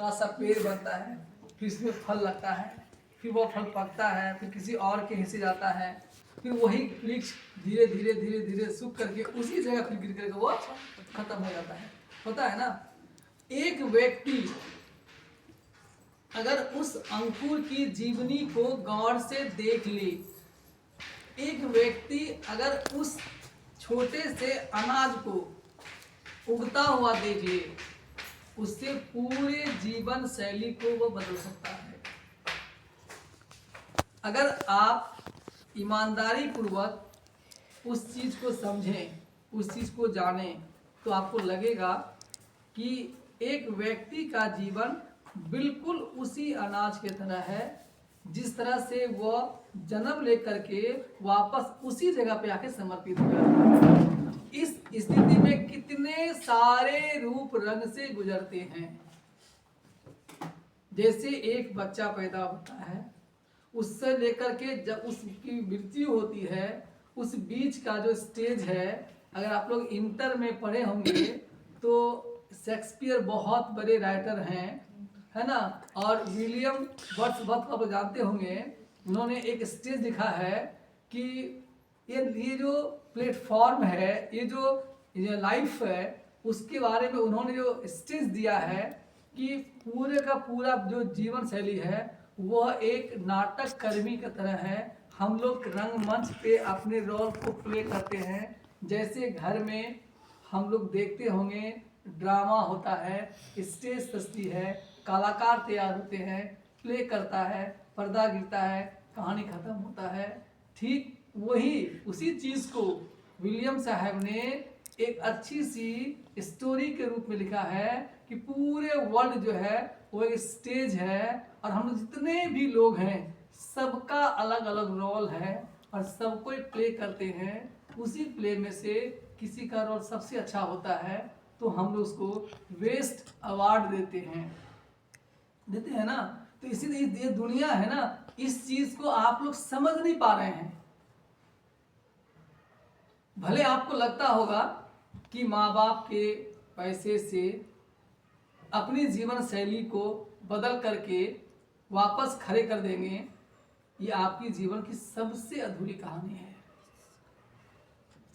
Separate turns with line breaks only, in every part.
बड़ा सा पेड़ बनता है, फिर इसमें फल लगता है, फिर वो फल पकता है, फिर किसी और के हिस्से जाता है, फिर वही वृक्ष धीरे धीरे धीरे धीरे सूख करके उसी जगह फिर गिर करके वो खत्म हो जाता है। होता है ना। एक व्यक्ति अगर उस अंकुर की जीवनी को गौर से देख ले, एक व्यक्ति अगर उस छोटे से अनाज को उगता हुआ देख ले, उससे पूरे जीवन शैली को वो बदल सकता है। अगर आप ईमानदारी पूर्वक उस चीज को समझें, उस चीज को जानें, तो आपको लगेगा कि एक व्यक्ति का जीवन बिल्कुल उसी अनाज की तरह है, जिस तरह से वह जन्म लेकर के वापस उसी जगह पे आके समर्पित हुआ। इस स्थिति में कितने सारे रूप रंग से गुजरते हैं। जैसे एक बच्चा पैदा होता है, उससे लेकर के जब उसकी मृत्यु होती है, उस बीच का जो स्टेज है, अगर आप लोग इंटर में पढ़े होंगे तो शेक्सपियर बहुत बड़े राइटर हैं, है ना। और विलियम वर्ड्सवर्थ को आप जानते होंगे, उन्होंने एक स्टेज लिखा है कि ये जो प्लेटफॉर्म है, ये जो लाइफ है, उसके बारे में उन्होंने जो स्टेज दिया है कि पूरे का पूरा जो जीवन शैली है वह एक नाटक कर्मी की तरह है। हम लोग रंगमंच पे अपने रोल को प्ले करते हैं। जैसे घर में हम लोग देखते होंगे ड्रामा होता है, स्टेज सजती है, कलाकार तैयार होते हैं, प्ले करता है, पर्दा गिरता है, कहानी खत्म होता है। ठीक वही उसी चीज को विलियम साहब ने एक अच्छी सी स्टोरी के रूप में लिखा है कि पूरे वर्ल्ड जो है वो एक स्टेज है, और हम जितने भी लोग हैं सबका अलग अलग रोल है और सब कोई प्ले करते हैं। उसी प्ले में से किसी का रोल सबसे अच्छा होता है तो हम लोग उसको बेस्ट अवार्ड देते हैं ना। तो इसीलिए ये दुनिया है ना, इस चीज को आप लोग समझ नहीं पा रहे हैं। भले आपको लगता होगा कि माँ बाप के पैसे से अपनी जीवन शैली को बदल करके वापस खड़े कर देंगे, ये आपकी जीवन की सबसे अधूरी कहानी है,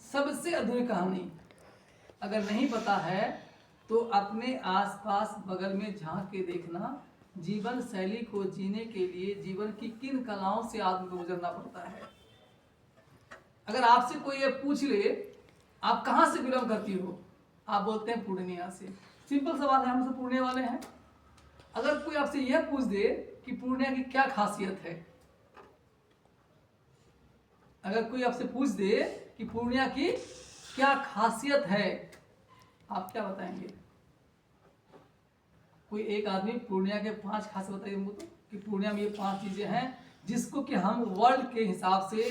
सबसे अधूरी कहानी। अगर नहीं पता है तो अपने आसपास बगल में झांक के देखना, जीवन शैली को जीने के लिए जीवन की किन कलाओं से आदमी को गुजरना पड़ता है। अगर आपसे कोई ये पूछ ले आप कहाँ से बिलोंग करती हो, आप बोलते हैं पूर्णिया से। सिंपल सवाल है, हम सब पूर्णिया वाले हैं। अगर कोई आपसे यह पूछ दे कि पूर्णिया की क्या खासियत है, अगर कोई आपसे पूछ दे कि पूर्णिया की क्या खासियत है, आप क्या बताएंगे? कोई एक आदमी पूर्णिया के 5 खासियत बताइए हमको तो, कि पूर्णिया में ये 5 चीजें हैं जिसको कि हम वर्ल्ड के हिसाब से,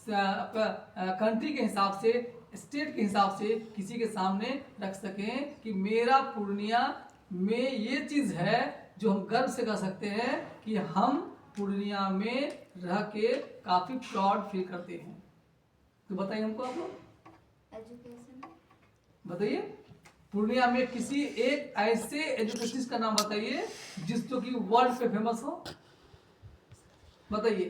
कंट्री के हिसाब से, स्टेट के हिसाब से किसी के सामने रख सकें कि मेरा पूर्णिया में ये चीज है जो हम गर्व से कह सकते हैं कि हम पूर्णिया में रह के काफी प्राउड फील करते हैं। तो बताइए हमको आप लोग,
एजुकेशन।
बताइए पूर्णिया में किसी एक ऐसे एजुकेशनिस्ट का नाम बताइए जिसको कि वर्ल्ड पे फेमस हो, बताइए।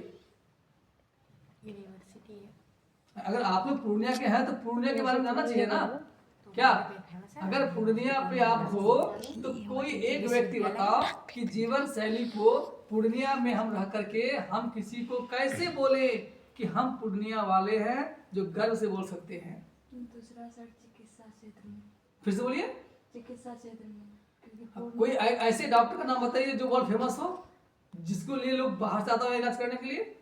यूनिवर्सिटी है।
अगर आप लोग पूर्णिया के हैं तो पूर्णिया के बारे में जानना चाहिए ना। क्या अगर पूर्णिया पे आप हो तो कोई एक व्यक्ति बताओ कि जीवन शैली को पूर्णिया में हम रह करके हम किसी को कैसे बोले कि हम पूर्णिया वाले हैं, जो गर्व से बोल सकते हैं।
दूसरा सर चिकित्सा क्षेत्र में।
फिर से बोलिए।
चिकित्सा क्षेत्र में
कोई ऐसे डॉक्टर का नाम बताइए जो वर्ल्ड फेमस हो, जिसको लिए लोग बाहर से आता है इलाज करने के लिए।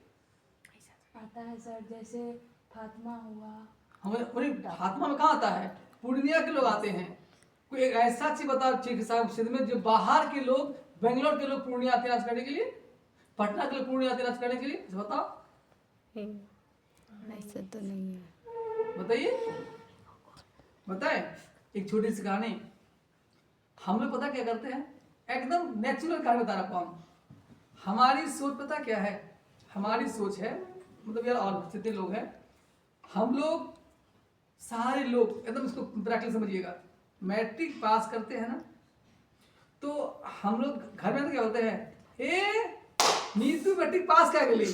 आता है सर, जैसे फातिमा हुआ।
हमारे फातिमा में कहाँ आता है, पूर्णिया के लोग आते हैं। कोई एक ऐसा चीज बताओ चिकित्सा क्षेत्र में जो बाहर के लोग, बेंगलोर के लोग पूर्णिया आते हैं इलाज करने के लिए, पटना के लोग पूर्णिया आते हैं इलाज करने के लिए, बताओ।
ऐसा तो नहीं है,
बताइए, बताए। एक छोटी सी कहानी, हम लोग पता क्या करते हैं, एकदम नेचुरल कहानी बता रहा हूँ। हमारी सोच पता क्या है, हमारी सोच है, मतलब यार और जितने लोग हैं, हम लोग सारे लोग एकदम इसको प्रैक्टिकल समझिएगा, मैट्रिक पास करते हैं ना, तो हम लोग घर में तो क्या बोलते हैं, ए नीतू मैट्रिक पास क्या के लिए।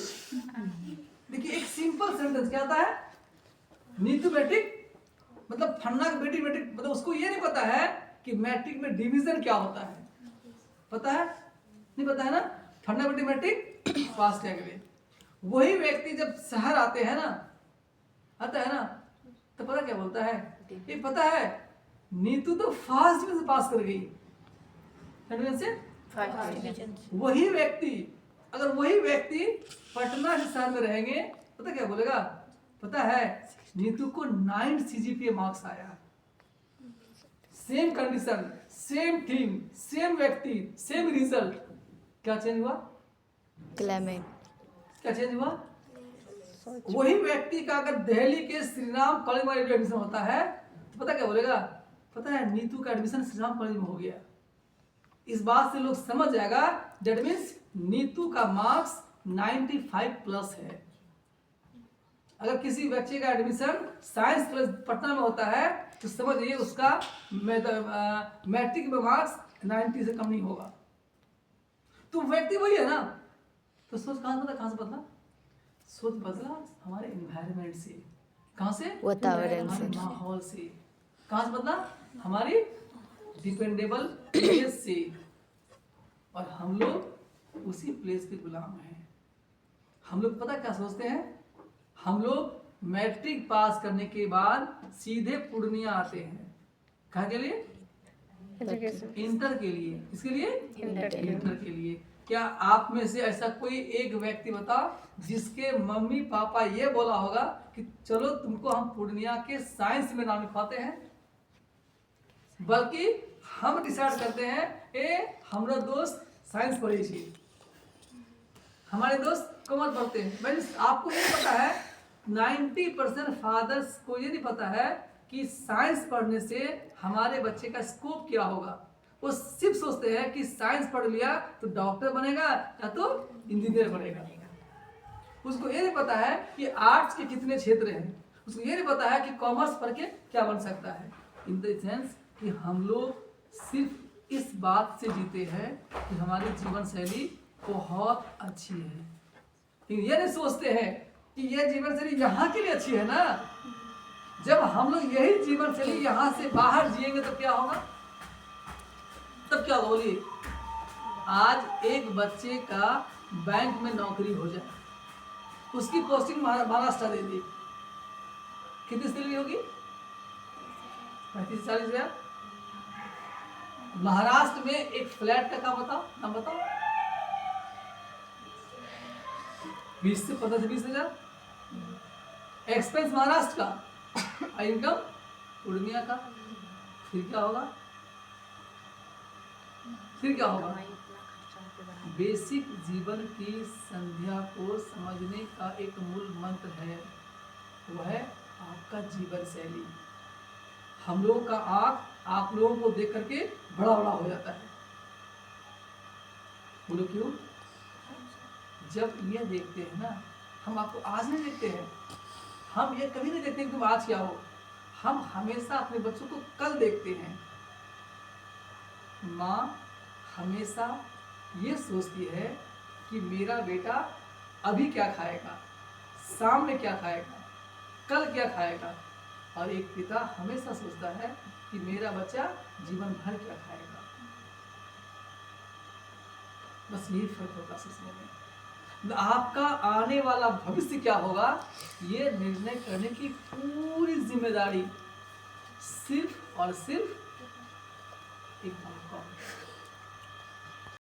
देखिए एक सिंपल सेंटेंस क्या आता है, नीतू मैट्रिक मतलब फन्ना की बेटी मैट्रिक, मतलब उसको ये नहीं पता है कि मैट्रिक में डिवीजन क्या होता है। पता है? नहीं पता है ना, फन्ना बेटी मैट्रिक पास क्या के लिए। वही व्यक्ति जब शहर आते हैं ना, आता है ना, तो पता क्या बोलता है, ये पता है नीतू तो फर्स्ट डिवीजन से पास कर गई। से वही व्यक्ति, अगर वही व्यक्ति पटना के शहर में रहेंगे, पता क्या बोलेगा, पता है नीतू को 9 CGPA मार्क्स आया। Same condition, same thing, same व्यक्ति, सेम रिजल्ट, क्या चेंज हुआ?
क्लेमेंट।
क्या चेंज हुआ? वही व्यक्ति का अगर दिल्ली के श्री राम कॉलेज में एडमिशन होता है तो पता क्या बोलेगा, पता है नीतू का एडमिशन श्री राम कॉलेज में हो गया। इस बात से लोग समझ जाएगा दैट मीन्स नीतू का मार्क्स 95 प्लस है। अगर किसी बच्चे का एडमिशन साइंस कॉलेज पटना में होता है तो समझिए उसका मैट्रिक में मार्क्स 90 से कम नहीं होगा। तो व्यक्ति वही है ना, तो सोच कहाँ से बदला, सोच बदला हमारे एनवायरनमेंट से। कहाँ से?
वातावरण से,
माहौल से। कहाँ से बदला? हमारी डिपेंडेबल प्लेस से। और हम लोग उसी प्लेस के गुलाम हैं। हम लोग पता क्या सोचते हैं, हम लोग मैट्रिक पास करने के बाद सीधे पूर्णिया आते हैं। कहाँ के लिए? इंटर के लिए। इसके लिए? इंटर के लिए। क्या आप में से ऐसा कोई एक व्यक्ति बताओ जिसके मम्मी पापा ये बोला होगा कि चलो तुमको हम पूर्णिया के साइंस में नाम लिखवाते हैं? बल्कि हम डिसाइड करते हैं, ए हमारा दोस्त साइंस पढ़े छी, हमारे दोस्त कॉमर्स पढ़ते हैं। भाई आपको ये पता है 90% फादर्स को ये नहीं पता है कि साइंस पढ़ने से हमारे बच्चे का स्कोप क्या होगा। वो सिर्फ सोचते हैं कि साइंस पढ़ लिया तो डॉक्टर बनेगा या तो इंजीनियर बनेगा। उसको ये नहीं पता है कि आर्ट्स के कितने क्षेत्र हैं, उसको ये नहीं पता है कि कॉमर्स पढ़ के क्या बन सकता है। इन द सेंस कि हम लोग सिर्फ इस बात से जीते हैं कि हमारी जीवन शैली बहुत अच्छी है, लेकिन ये नहीं सोचते हैं कि ये जीवन शैली यहाँ के लिए अच्छी है ना। जब हम लोग यही जीवन शैली यहाँ से बाहर जिएंगे तो क्या होगा, तब क्या बोलिए। आज एक बच्चे का बैंक में नौकरी हो जाए, उसकी पोस्टिंग महाराष्ट्र दे दी, कितनी सैलरी होगी? 35-40 हजार। महाराष्ट्र में एक फ्लैट का काम बताओ, नाम बताओ। 20 से 15 से 20 हजार एक्सपेंस महाराष्ट्र का, इनकम पूर्णिया का। फिर क्या होगा? फिर क्या होगा? बेसिक जीवन की संध्या को समझने का एक मूल मंत्र है, वो है आपका जीवन शैली। हम लोगों का आँख आप लोगों को देख करके बड़ा बड़ा हो जाता है। बोलो क्यों? जब ये देखते हैं ना, हम आपको आज नहीं देखते हैं, हम ये कभी नहीं देखते कि तुम आज क्या हो। हम हमेशा अपने बच्चों को कल देखते हैं। माँ हमेशा ये सोचती है कि मेरा बेटा अभी क्या खाएगा, शाम में क्या खाएगा, कल क्या खाएगा। और एक पिता हमेशा सोचता है कि मेरा बच्चा जीवन भर क्या खाएगा। बस यही फर्क होता है सोचने में। आपका आने वाला भविष्य क्या होगा, ये निर्णय करने की पूरी जिम्मेदारी सिर्फ और सिर्फ एक माँ का।